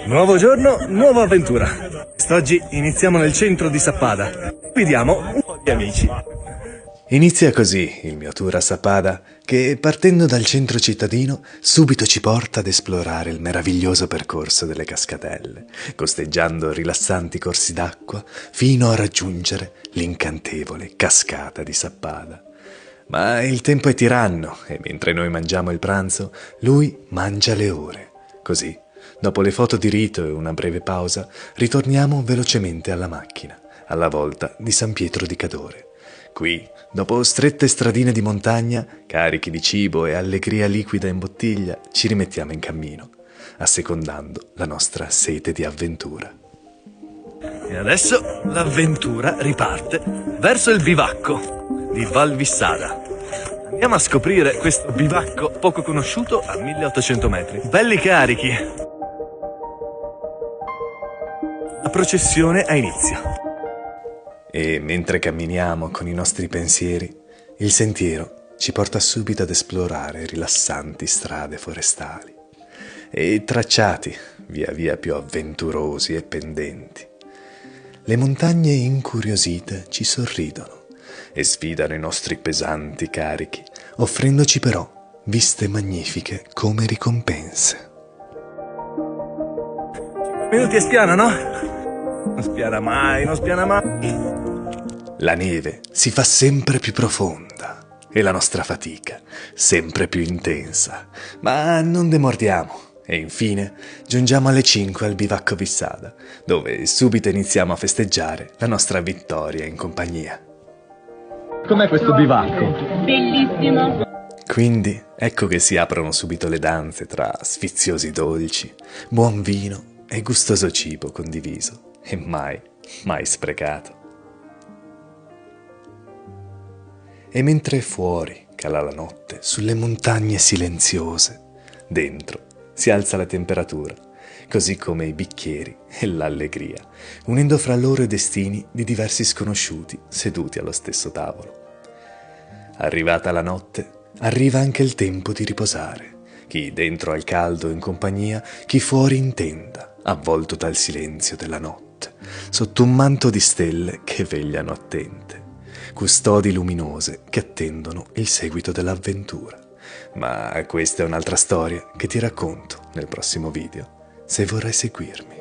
Nuovo giorno, nuova avventura. Quest'oggi iniziamo nel centro di Sappada. Vediamo un po' di amici. Inizia così il mio tour a Sappada, che partendo dal centro cittadino subito ci porta ad esplorare il meraviglioso percorso delle cascatelle, costeggiando rilassanti corsi d'acqua fino a raggiungere l'incantevole cascata di Sappada. Ma il tempo è tiranno e mentre noi mangiamo il pranzo, lui mangia le ore. Così, dopo le foto di rito e una breve pausa, ritorniamo velocemente alla macchina, alla volta di San Pietro di Cadore. Qui, dopo strette stradine di montagna, carichi di cibo e allegria liquida in bottiglia, ci rimettiamo in cammino, assecondando la nostra sete di avventura. E adesso l'avventura riparte verso il bivacco di Val Vissada. Andiamo a scoprire questo bivacco poco conosciuto a 1800 metri. Belli carichi! La processione ha inizio. E mentre camminiamo con i nostri pensieri, il sentiero ci porta subito ad esplorare rilassanti strade forestali e tracciati via via più avventurosi e pendenti. Le montagne incuriosite ci sorridono e sfidano i nostri pesanti carichi, offrendoci però viste magnifiche come ricompense. 5 minuti e spiana, no? Non spiana mai, non spiana mai. La neve si fa sempre più profonda e la nostra fatica sempre più intensa, ma non demordiamo e infine giungiamo alle 5 al bivacco Vissada, dove subito iniziamo a festeggiare la nostra vittoria in compagnia. Com'è questo bivacco? Bellissimo. Quindi ecco che si aprono subito le danze tra sfiziosi dolci, buon vino e gustoso cibo condiviso e mai sprecato. E mentre fuori cala la notte sulle montagne silenziose, dentro si alza la temperatura, così come i bicchieri e l'allegria, unendo fra loro i destini di diversi sconosciuti seduti allo stesso tavolo. Arrivata la notte, arriva anche il tempo di riposare, chi dentro al caldo in compagnia, chi fuori in tenda, avvolto dal silenzio della notte, sotto un manto di stelle che vegliano attente. Custodi luminose che attendono il seguito dell'avventura. Ma questa è un'altra storia che ti racconto nel prossimo video, se vorrai seguirmi.